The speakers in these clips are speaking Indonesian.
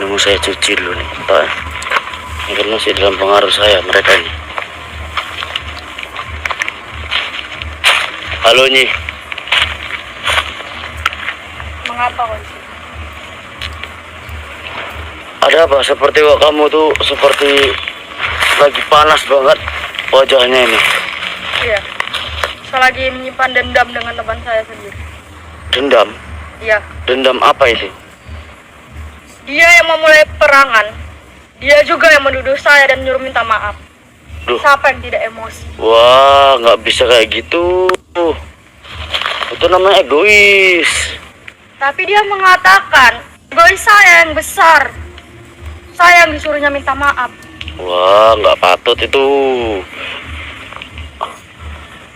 Nunggu saya cuci dulu nih, Pak. Mungkin masih dalam pengaruh saya mereka ini. Halo Nyi. Mengapa kau di sini? Ada apa? Seperti kok kamu tuh seperti lagi panas banget wajahnya ini. Iya. Saya lagi menyimpan dendam dengan teman saya sendiri. Dendam? Iya. Dendam apa itu? Dia yang memulai perangan. Dia juga yang menuduh saya dan nyuruh minta maaf. Duh. Siapa yang tidak emosi? Wah, nggak bisa kayak gitu. Itu namanya egois. Tapi dia mengatakan egois saya yang besar. Saya yang disuruhnya minta maaf. Wah, nggak patut itu.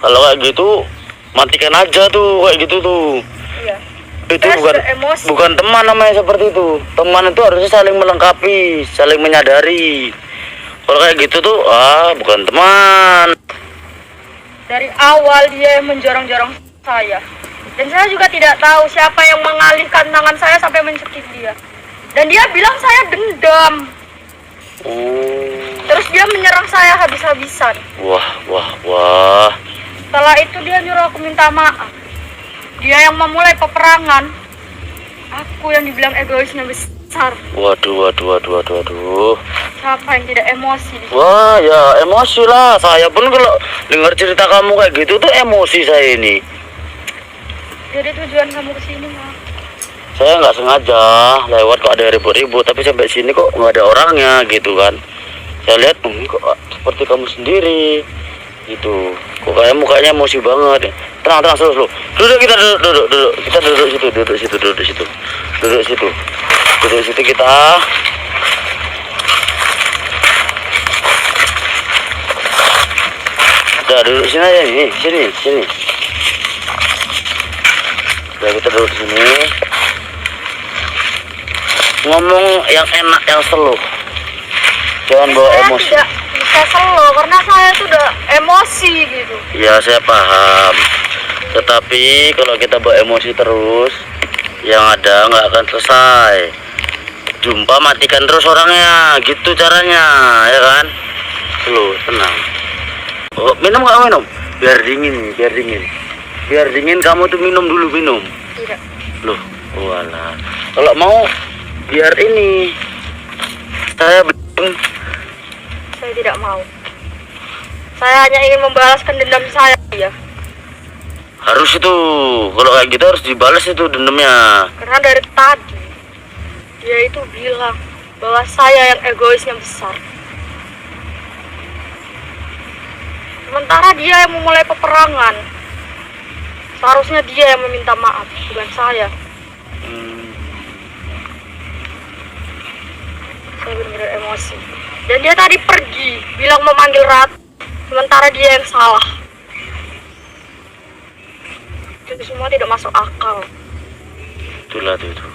Kalau kayak gitu, matikan aja tuh kayak gitu tuh. Iya. Itu Saya bukan sudah emosi. bukan teman namanya seperti itu. Teman itu harusnya saling melengkapi, saling menyadari. Kalau kayak gitu tuh, bukan teman. Dari awal dia yang menjorong-jorong saya. Dan saya juga tidak tahu siapa yang mengalihkan tangan saya sampai mencekik dia. Dan dia bilang saya dendam. Oh, Terus dia menyerang saya habis-habisan. wah. Setelah itu dia nyuruh aku minta maaf. Dia yang memulai peperangan. Aku yang dibilang egoisnya besar. Waduh. Siapa yang tidak emosi di sini? Wah, ya emosi lah. Saya pun kalau dengar cerita kamu kayak gitu tuh emosi saya ini. Jadi tujuan kamu kesini mah? Saya nggak sengaja lewat kok ada ribut-ribut, tapi sampai sini kok nggak ada orangnya gitu kan. Saya lihat kok seperti kamu sendiri gitu. Kok kayak mukanya emosi banget. Tenang slow. Duduk kita duduk. Kita duduk situ kita. Udah duduk sini aja nih, sini. Udah kita duduk sini. Ngomong yang enak, yang slow. Jangan bawa Saya emosi. tidak bisa slow karena saya tuh udah emosi gitu. Ya saya paham. Tetapi kalau kita bawa emosi terus, yang ada nggak akan selesai. Jumpa matikan terus orangnya, gitu caranya, ya kan? Slow, tenang. Oh, minum nggak minum? Biar dingin kamu tuh minum dulu minum. Tidak. Loh, walah. Kalau mau biar ini saya bikin. Saya tidak mau. Saya hanya ingin membalaskan dendam saya ya. Harus itu, kalau kayak gitu harus dibalas itu dendamnya. Karena dari tadi dia itu bilang bahwa saya yang egoisnya besar. Sementara dia yang memulai peperangan. Seharusnya dia yang meminta maaf, bukan saya. Saya benar-benar emosi. Dan dia tadi pergi, bilang memanggil Ratu. Sementara dia yang salah. Itu semua tidak masuk akal. Itulah tuh itu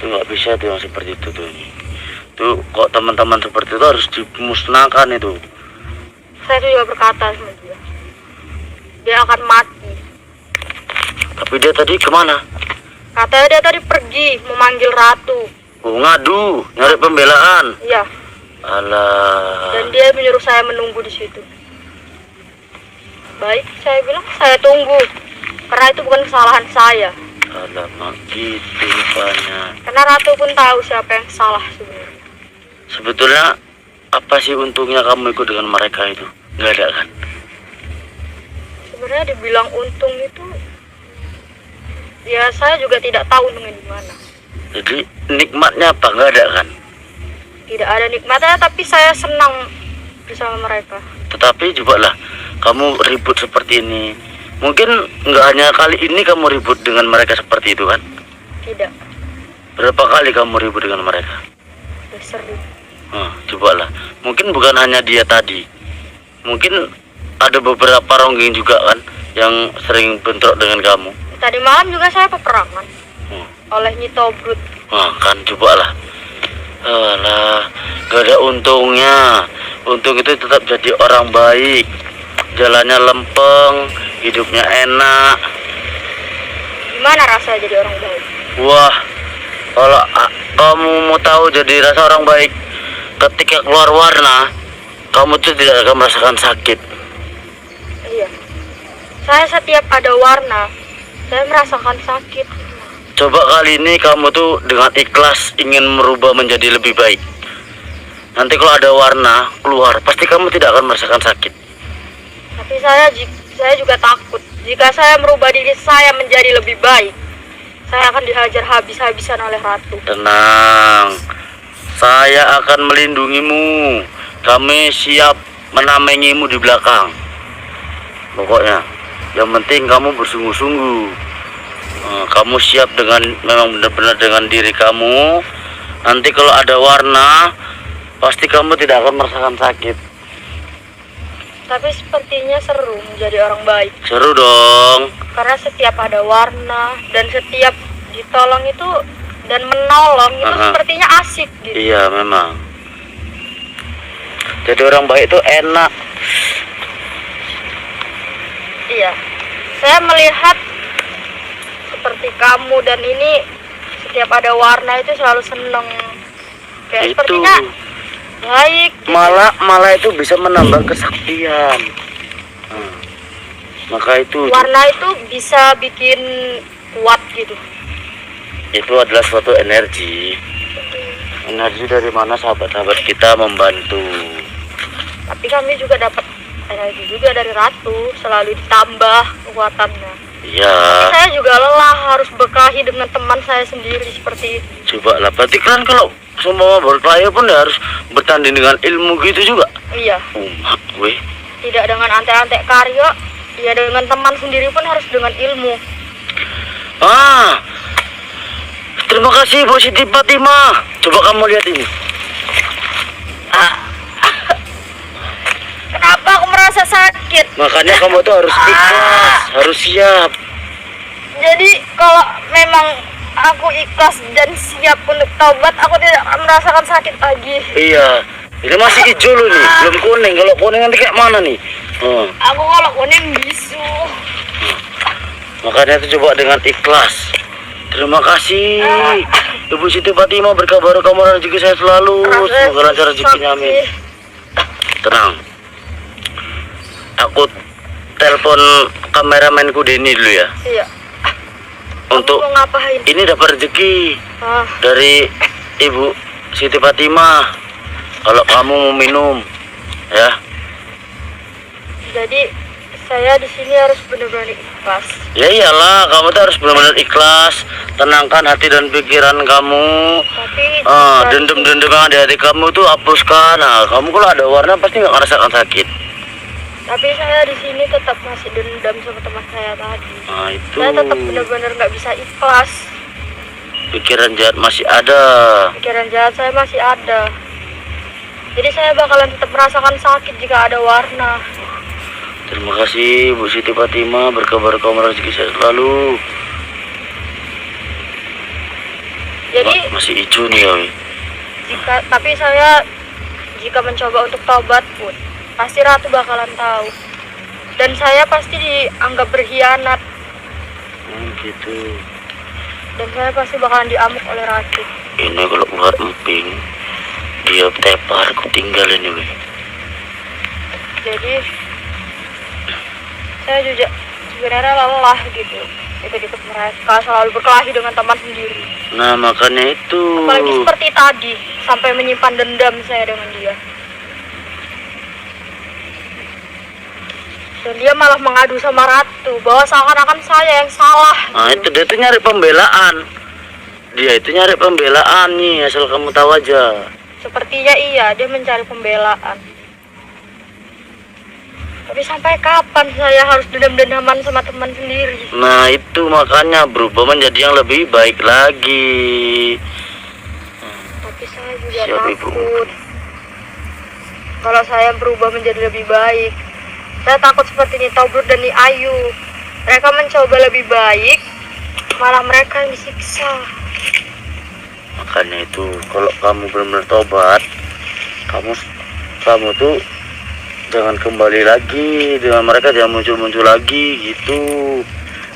nggak bisa tuh yang seperti itu tuh kok teman-teman seperti itu harus dimusnahkan itu. Saya juga berkata sama dia. Dia akan mati. Tapi dia tadi kemana? Katanya dia tadi pergi memanggil Ratu. Ngadu nyari pembelaan. Iya. Alah. Dan dia menyuruh saya menunggu di situ. Baik, saya bilang saya tunggu. Karena itu bukan kesalahan saya. Alamak gitu rupanya. Karena Ratu pun tahu siapa yang salah sebenarnya. Sebetulnya apa sih untungnya kamu ikut dengan mereka itu? Nggak ada kan? Sebenarnya dibilang untung itu, ya saya juga tidak tahu untungnya di mana. Jadi nikmatnya apa? Nggak ada kan? Tidak ada nikmatnya, tapi saya senang bersama mereka. Tetapi cobalah kamu ribut seperti ini. Mungkin nggak hanya kali ini kamu ribut dengan mereka seperti itu kan? Tidak. Berapa kali kamu ribut dengan mereka? Sering. Cobalah. Mungkin bukan hanya dia tadi. Mungkin ada beberapa ronggeng juga kan yang sering bentrok dengan kamu. Tadi malam juga saya peperangan oleh Nyi Tobrut. Kan cobalah. Alah, gak ada untungnya. Untung itu tetap jadi orang baik. Jalannya lempeng, hidupnya enak. Gimana rasanya jadi orang baik? Wah, kalau kamu mau tahu jadi rasa orang baik, ketika keluar warna, kamu tuh tidak akan merasakan sakit. Iya. Saya setiap ada warna, saya merasakan sakit. Coba kali ini kamu tuh dengan ikhlas ingin merubah menjadi lebih baik. Nanti kalau ada warna keluar, pasti kamu tidak akan merasakan sakit. Tapi saya juga takut. Jika saya merubah diri saya menjadi lebih baik, saya akan dihajar habis-habisan oleh ratu. Tenang, saya akan melindungimu. Kami siap menamengimu di belakang. Pokoknya, yang penting kamu bersungguh-sungguh. Kamu siap dengan memang benar-benar dengan diri kamu. Nanti kalau ada warna, pasti kamu tidak akan merasakan sakit. Tapi sepertinya seru menjadi orang baik. Seru dong. Karena setiap ada warna dan setiap ditolong itu dan menolong itu sepertinya asik gitu. Iya memang. Jadi orang baik itu enak. Iya. Saya melihat seperti kamu dan ini setiap ada warna itu selalu seneng. Kayak Itu. sepertinya baik. Gitu. Malah itu bisa menambah kesaktian. Maka itu Warna itu bisa bikin kuat gitu. itu adalah suatu energi dari mana sahabat-sahabat kita membantu. Tapi kami juga dapat energi juga dari ratu, selalu ditambah kekuatannya. Iya. Saya juga lelah harus berkelahi dengan teman saya sendiri seperti itu. Coba lah, berarti kan kalau semua berkelahi pun ya harus bertanding dengan ilmu gitu juga. Iya. Umat gue. Tidak dengan antek-antek karya, ya dengan teman sendiri pun harus dengan ilmu. Terima kasih Bu Siti Fatimah. Coba kamu lihat ini. Kenapa aku merasa sakit? Makanya kamu tuh harus ikhlas, harus siap. Jadi kalau memang aku ikhlas dan siap untuk taubat, aku tidak akan merasakan sakit lagi. Iya. Ini masih hijau loh nih, belum kuning. Kalau kuning nanti kayak mana nih? Aku kalau kuning bisu. Makanya itu coba dengan ikhlas. Terima kasih Ibu Siti Fatimah, berkabar kamu rezeki saya selalu. Semoga lancar rezekinya, amin. Tenang. Aku telepon kameramenku Denny dulu ya. Iya. Untuk Kamu mau ngapain? ini dapat rezeki Ah, dari Ibu Siti Fatimah. Kalau kamu mau minum, ya. jadi saya di sini harus benar-benar ikhlas. Ya iyalah, kamu tuh harus benar-benar ikhlas, tenangkan hati dan pikiran kamu. Tapi Dendam-dendam yang ada di hati kamu tuh hapuskan. Nah, kamu kalau ada warna pasti nggak ngerasakan sakit. tapi saya di sini tetap masih dendam sama teman saya tadi. Nah itu. Saya tetap benar-benar nggak bisa ikhlas. Pikiran jahat masih ada. Pikiran jahat saya masih ada. Jadi saya bakalan tetap merasakan sakit jika ada warna. Terima kasih Bu Siti Fatimah, berkabar kamu rezeki saya selalu. Jadi Masih hijau nih ya. Wi. tapi saya jika mencoba untuk taubat pun pasti ratu bakalan tahu. Dan saya pasti dianggap berkhianat. Gitu. Dan saya pasti bakalan diamuk oleh ratu. Ini kalau keluar emping, dia tepar, aku tinggal ini. Wi. Jadi saya juga sebenarnya lelah gitu ikut-ikut mereka, selalu berkelahi dengan teman sendiri. Nah makanya itu. Apalagi seperti tadi, sampai menyimpan dendam saya dengan dia. Dan dia malah mengadu sama ratu bahwa seakan-akan saya yang salah. Nah itu dia tuh nyari pembelaan. Dia itu nyari pembelaan nih, asal kamu tahu aja. Sepertinya iya, dia mencari pembelaan. Tapi sampai kapan saya harus dendam-dendaman sama teman sendiri? Nah itu makanya berubah menjadi yang lebih baik lagi. Tapi saya juga Siap, Ibu. takut. Kalau saya berubah menjadi lebih baik, saya takut seperti Nita Brut dan Ni Ayu. Mereka mencoba lebih baik, malah mereka yang disiksa. Makanya itu kalau kamu benar-benar tobat, kamu tuh jangan kembali lagi dengan mereka, jangan muncul-muncul lagi gitu.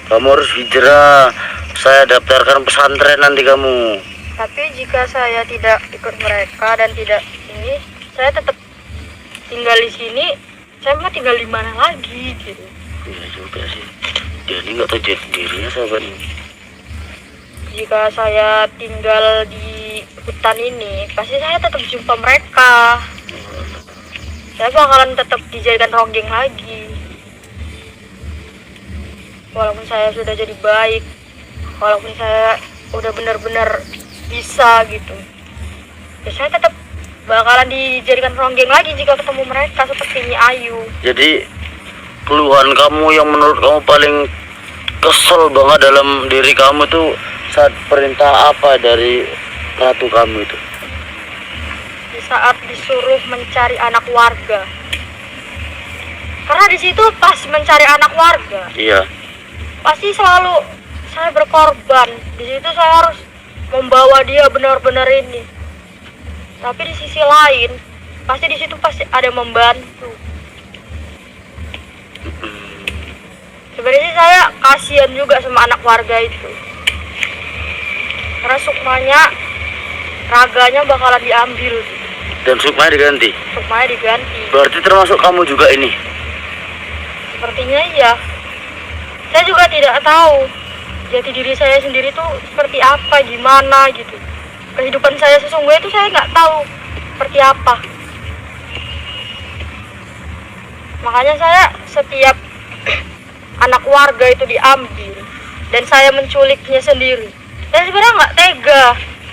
Kamu harus hijrah. Saya daftarkan pesantren nanti kamu. Tapi jika saya tidak ikut mereka dan tidak ini, saya tetap tinggal di sini. Saya mau tinggal di mana lagi gitu. Iya juga sih. Dia ini nggak tahu jati dirinya sahabat ini. Jika saya tinggal di hutan ini, pasti saya tetap jumpa mereka. Saya bakalan tetap dijadikan ronggeng lagi. Walaupun saya sudah jadi baik, walaupun saya udah benar-benar bisa gitu, ya saya tetap bakalan dijadikan ronggeng lagi jika ketemu mereka seperti Nyi Ayu. Jadi keluhan kamu yang menurut kamu paling kesel banget dalam diri kamu tuh saat perintah apa dari ratu kamu itu? Di saat disuruh mencari anak warga. Karena di situ pas mencari anak warga, Iya. pasti selalu saya berkorban. Di situ saya harus membawa dia benar-benar ini. Tapi di sisi lain, pasti di situ pasti ada membantu. Sebenarnya saya kasihan juga sama anak warga itu. Karena sukmanya, raganya bakalan diambil. Dan sukmanya diganti. Sukmanya diganti. Berarti termasuk kamu juga ini. Sepertinya iya. Saya juga tidak tahu jati diri saya sendiri tuh seperti apa, gimana gitu. Kehidupan saya sesungguhnya itu saya nggak tahu seperti apa. Makanya saya setiap anak warga itu diambil dan saya menculiknya sendiri. Saya sebenarnya nggak tega,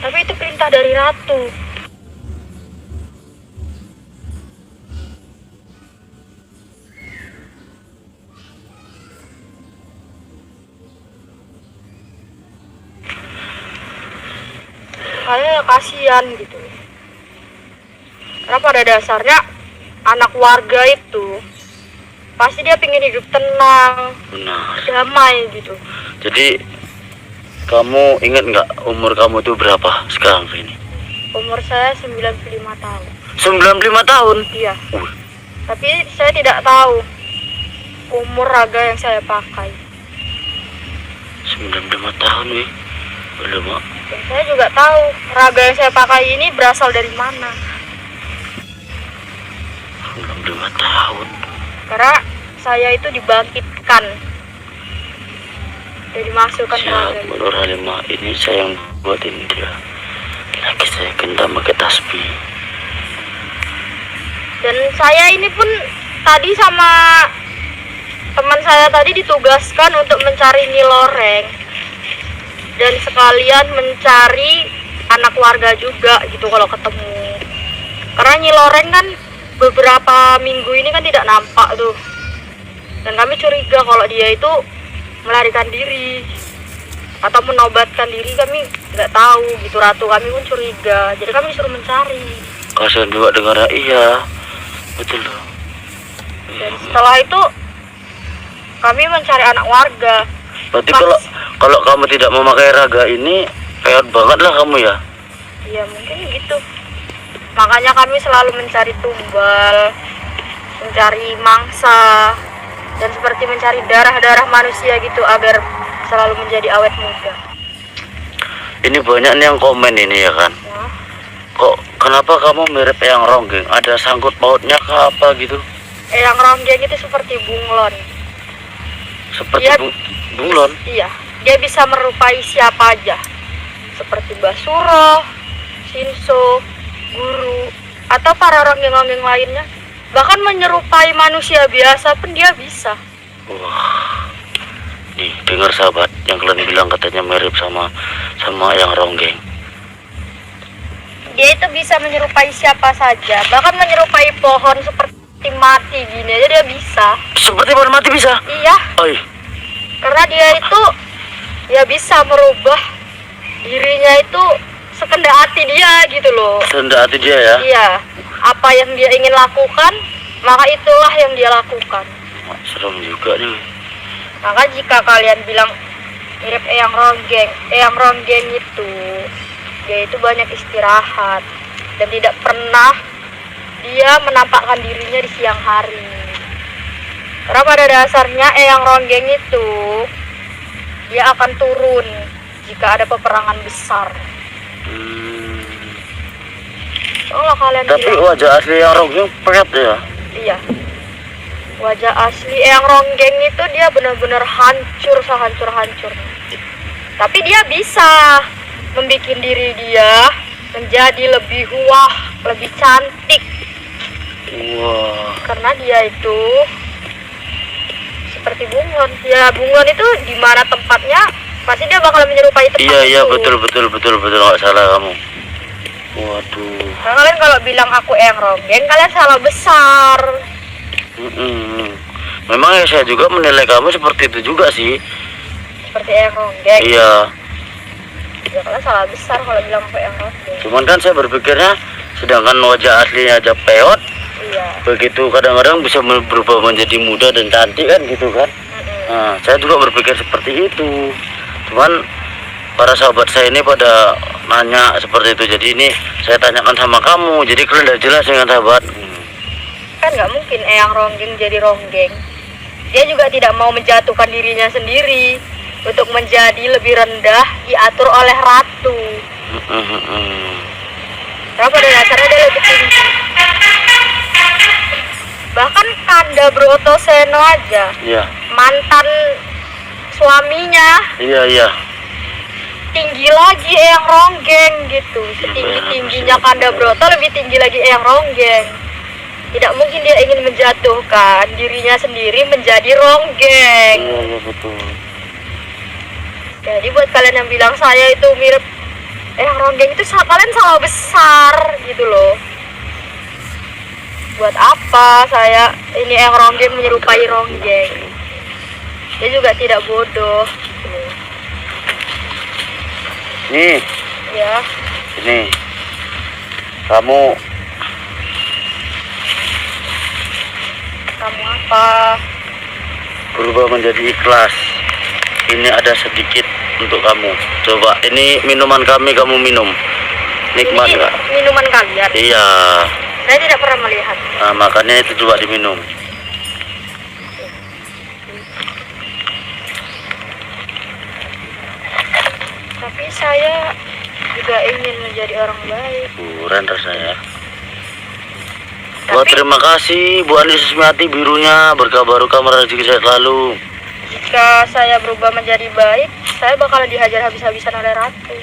tapi itu perintah dari ratu. Saya kasihan gitu. Karena pada dasarnya anak warga itu pasti dia pengen hidup tenang, Benar. damai gitu. Jadi kamu ingat nggak umur kamu tuh berapa sekarang ini? Umur saya 95 tahun. 95 tahun. Iya. Wih, Tapi saya tidak tahu umur raga yang saya pakai. 95 tahun wih. Belum. Mak. Dan saya juga tahu raga yang saya pakai ini berasal dari mana. 95 tahun. Karena saya itu dibangkitkan dan dimasukkan ke raga Siap, itu. Nur Halimah, ini saya yang buatin dia. Lagi saya gentam pakai tasbih. Dan saya ini pun tadi sama teman saya tadi ditugaskan untuk mencari Nyi Loreng dan sekalian mencari anak warga juga gitu kalau ketemu. Karena Nyi Loreng kan beberapa minggu ini kan tidak nampak tuh. Dan kami curiga kalau dia itu melarikan diri atau menobatkan diri, kami nggak tahu gitu. Ratu kami pun curiga, jadi kami disuruh mencari. Kasihan juga dengarnya, iya. Betul loh. Dan setelah itu kami mencari anak warga. Berarti Pas- kalau kamu tidak memakai raga ini, peot banget lah kamu ya. Ya mungkin gitu. Makanya kami selalu mencari tumbal, mencari mangsa, dan seperti mencari darah-darah manusia gitu agar selalu menjadi awet muda. Ini banyak nih yang komen ini ya kan. Nah, Kok kenapa kamu mirip Eyang Ronggeng? Ada sangkut pautnya ke apa gitu? Eyang Ronggeng itu seperti bunglon. Seperti Iya. bunglon. Iya, dia bisa merupai siapa aja. Seperti Basuro, Shinso, Guru, atau para ronggeng-ronggeng lainnya. Bahkan menyerupai manusia biasa pun dia bisa. Wah. Nih, dengar sahabat yang kalian bilang katanya mirip sama Eyang Ronggeng. Dia itu bisa menyerupai siapa saja, bahkan menyerupai pohon seperti mati gini aja dia bisa. Seperti pohon mati bisa. Iya, Oi, karena dia itu ya bisa merubah dirinya itu sekendak hati dia gitu loh. sendak hati dia ya. Iya, apa yang dia ingin lakukan, maka itulah yang dia lakukan. Wah, serem juga nih. Maka jika kalian bilang mirip Eyang Ronggeng itu dia itu banyak istirahat dan tidak pernah dia menampakkan dirinya di siang hari. Karena pada dasarnya Eyang Ronggeng itu dia akan turun jika ada peperangan besar. Hmm. Kalau kalian Tapi bilang, wajah asli yang ronggeng pekat ya. iya, wajah asli Eyang Ronggeng itu dia benar-benar hancur, sehancur-hancur. Tapi dia bisa membuat diri dia menjadi lebih wah, lebih cantik. Wah. Karena dia itu seperti bunglon. Ya bunglon itu di mana tempatnya pasti dia bakal menyerupai tempat Iya itu. betul nggak salah kamu. Waduh. Nah, kalian kalau bilang aku Eyang Ronggeng, kalian salah besar. Memang ya saya juga menilai kamu seperti itu juga sih. Seperti Eyang Ronggeng. Iya. Ya kalian salah besar kalau bilang aku Eyang Ronggeng. Cuman kan saya berpikirnya, sedangkan wajah aslinya aja peot, Iya. begitu kadang-kadang bisa berubah menjadi muda dan cantik kan gitu kan. Nah, saya juga berpikir seperti itu. Cuman para sahabat saya ini pada nanya seperti itu. Jadi ini saya tanyakan sama kamu. Jadi kalian udah jelas dengan sahabat. Kan nggak mungkin Eyang Ronggeng jadi ronggeng. Dia juga tidak mau menjatuhkan dirinya sendiri untuk menjadi lebih rendah diatur oleh ratu. Karena pada dasarnya dia lebih tinggi. Bahkan Kanda Brotoseno aja, Iya. mantan suaminya, Iya. tinggi lagi Eyang Ronggeng gitu. Setinggi-tingginya Kanda Broto lebih tinggi lagi Eyang Ronggeng. Tidak mungkin dia ingin menjatuhkan dirinya sendiri menjadi ronggeng. Iya betul. Jadi buat kalian yang bilang saya itu mirip Eyang Ronggeng itu kalian salah besar gitu loh. Buat apa saya ini Eyang Ronggeng menyerupai ronggeng? Dia juga tidak bodoh. Nih, Ya, ini kamu kamu apa? berubah menjadi ikhlas. Ini ada sedikit untuk kamu. Coba ini minuman kami, kamu minum. Nikmat Ini nggak? minuman kalian. Iya. Saya tidak pernah melihat. Nah, makanya itu coba diminum. Tapi saya juga ingin menjadi orang baik. Keren rasanya. Wah, Tapi terima kasih Bu Andi Susmiati birunya, berkah barokah rezeki saya selalu. jika saya berubah menjadi baik, saya bakalan dihajar habis-habisan oleh ratu.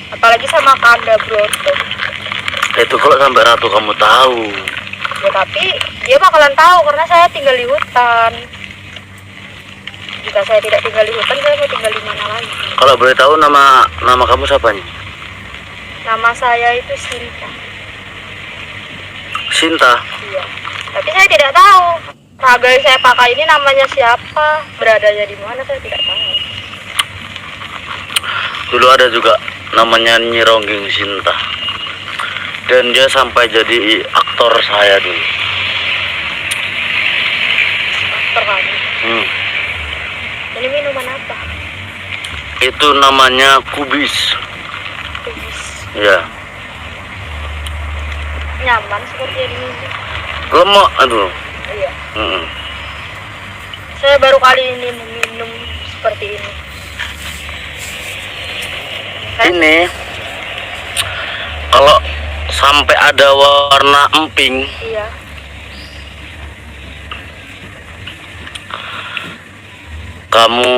Apalagi sama Kanda Broto. Itu kalau sampai ratu kamu tahu. Ya tapi dia bakalan tahu karena saya tinggal di hutan. Jika saya tidak tinggal di hutan, saya mau tinggal di mana lagi? Kalau boleh tahu nama kamu siapa nih? Nama saya itu Sinta. Sinta. Iya. Tapi saya tidak tahu raga yang saya pakai ini namanya siapa, beradanya di mana saya tidak tahu. Dulu ada juga namanya Nyi Ronggeng Sinta. Dan dia sampai jadi aktor saya dulu. Terkadang. Hmm. Ini minuman apa? Itu namanya kubis. Kubis. Ya. Nyaman seperti yang diminum. Lemak aduh. Iya. Mm-mm. Saya baru kali ini minum seperti ini. Ini kalau sampai ada warna emping, Iya. kamu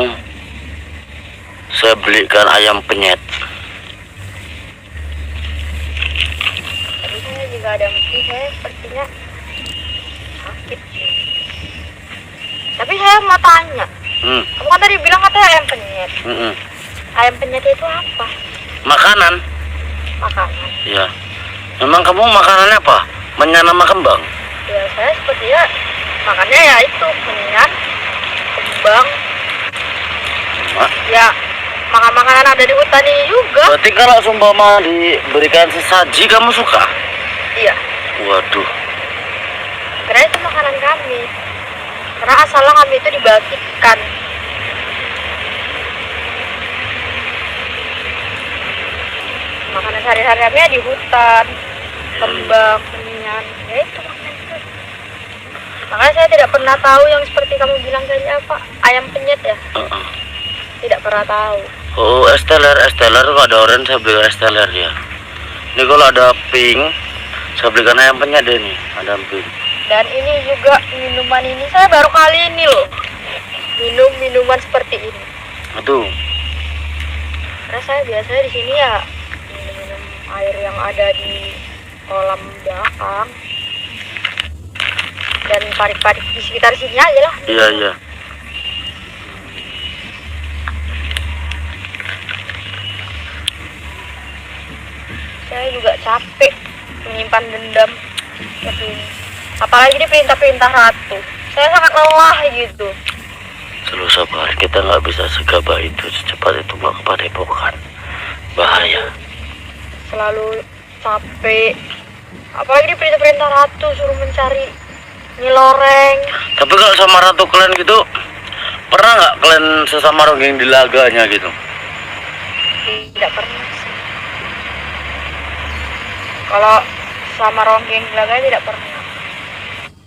saya belikan ayam penyet. Tapi saya juga ada mungkin saya sepertinya sakit. Tapi saya mau tanya, kamu kan tadi bilang katanya ayam penyet. Ayam penyet itu apa? Makanan. Makanan. Ya. Memang kamu makanannya apa? Menyan sama kembang. Ya saya sepertinya makannya ya itu menyan, kembang. Ya makan makanan ada di hutan ini juga. Berarti kalau sumpama diberikan sesaji kamu suka? Iya. Waduh. Karena itu makanan kami. Karena asalnya kami itu dibagikan. Makanan sehari-hari kami ya di hutan, kembang, menyan, ya itu makanan itu. Makanya saya tidak pernah tahu yang seperti kamu bilang tadi apa, ayam penyet ya. Tidak pernah tahu. Oh, esteller kalau ada orange saya beli esteller ya. Ini kalau ada pink saya belikan ayam penyet deh nih, ada pink. Dan ini juga minuman ini saya baru kali ini loh minum minuman seperti ini. Aduh, Karena saya biasanya di sini ya minum air yang ada di kolam belakang dan parik-parik di sekitar sini aja lah. iya iya. Saya juga capek menyimpan dendam seperti ini. Apalagi di perintah-perintah ratu. Saya sangat lelah gitu. Selalu sabar, kita nggak bisa segabah itu, secepat itu mau ke padepokan. Bahaya. Selalu capek. Apalagi di perintah-perintah ratu suruh mencari nyeloreng. Tapi kalau sama ratu kalian gitu, pernah nggak kalian sesama ronggeng di laganya gitu? Tidak pernah sih. Kalau sama ronggeng belakang tidak pernah.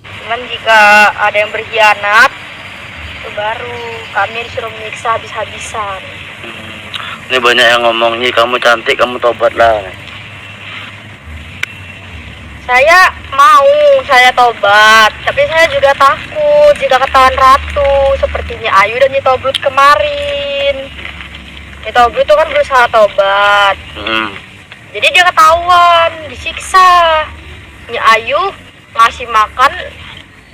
Cuman jika ada yang berkhianat, itu baru kami disuruh menyiksa habis-habisan. Ini banyak yang ngomong, "Nyi, kamu cantik, kamu tobatlah." Saya tobat, tapi saya juga takut jika ketahuan ratu sepertinya Ayu dan Nyi Tobrut kemarin. Nyi Tobrut itu kan berusaha tobat. Jadi dia ketahuan, disiksa. Nyi Ayu ngasih makan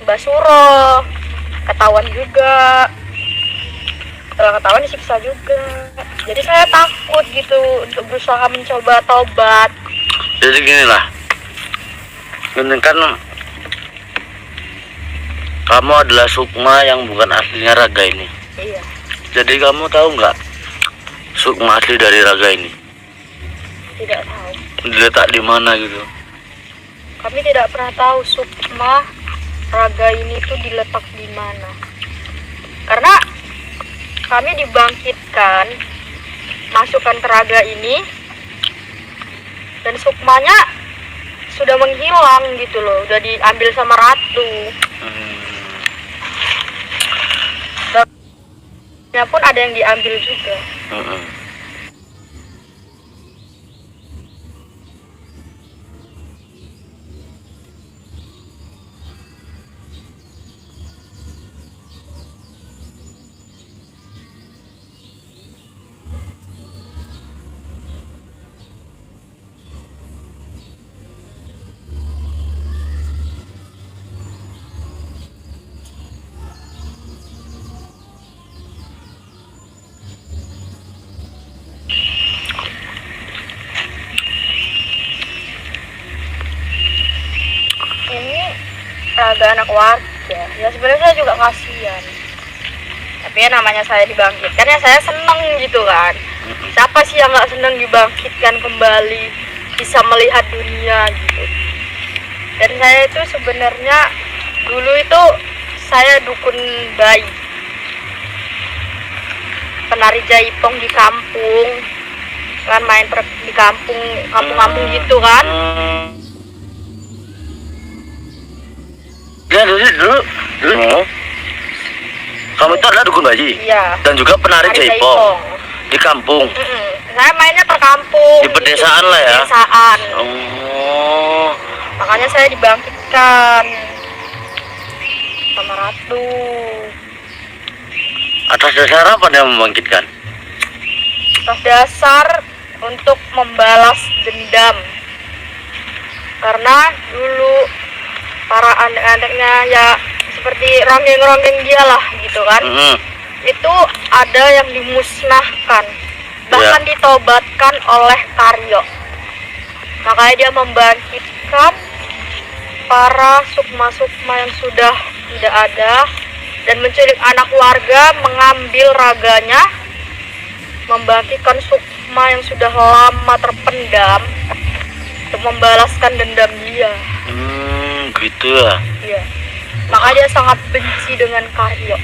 Mbak Suro, ketahuan juga. Setelah ketahuan disiksa juga. Jadi saya takut gitu untuk berusaha mencoba tobat. Jadi gini lah, ini kan kamu adalah Sukma yang bukan aslinya Raga ini. Iya. Jadi kamu tahu nggak Sukma asli dari Raga ini? Tidak tahu. Diletak di mana gitu? Kami tidak pernah tahu Sukma Raga ini tuh diletak di mana. Karena kami dibangkitkan, masukkan ke Raga ini, dan Sukmanya sudah menghilang gitu loh, udah diambil sama ratu. Dan pun ada yang diambil juga. Ini Raga anak warga. Ya sebenarnya saya juga kasihan. Tapi ya namanya saya dibangkitkan ya saya seneng gitu kan. Siapa sih yang nggak seneng dibangkitkan kembali, bisa melihat dunia gitu. Dan saya itu sebenarnya dulu itu saya dukun bayi, penari jaipong di kampung kan, main di kampung gitu kan. Ya dulu. Kamu itu adalah dukun bayi. Iya. Dan juga penari jaipong di kampung. Saya mainnya per kampung. Di pedesaan lah ya. Pedesaan. Oh. Makanya saya dibangkitkan sama ratu. Atas dasar apa dia membangkitkan? Atas dasar untuk membalas dendam. Karena dulu para anak-anaknya ya seperti ronggeng-ronggeng dia lah gitu kan. Itu ada yang dimusnahkan, bahkan ditobatkan oleh Karyo. Makanya dia membangkitkan para sukma-sukma yang sudah tidak ada dan menculik anak warga, mengambil raganya, membangkitkan sukma yang sudah lama terpendam untuk membalaskan dendam dia. Gitu ya. Iya. Makanya dia sangat benci dengan Karyo.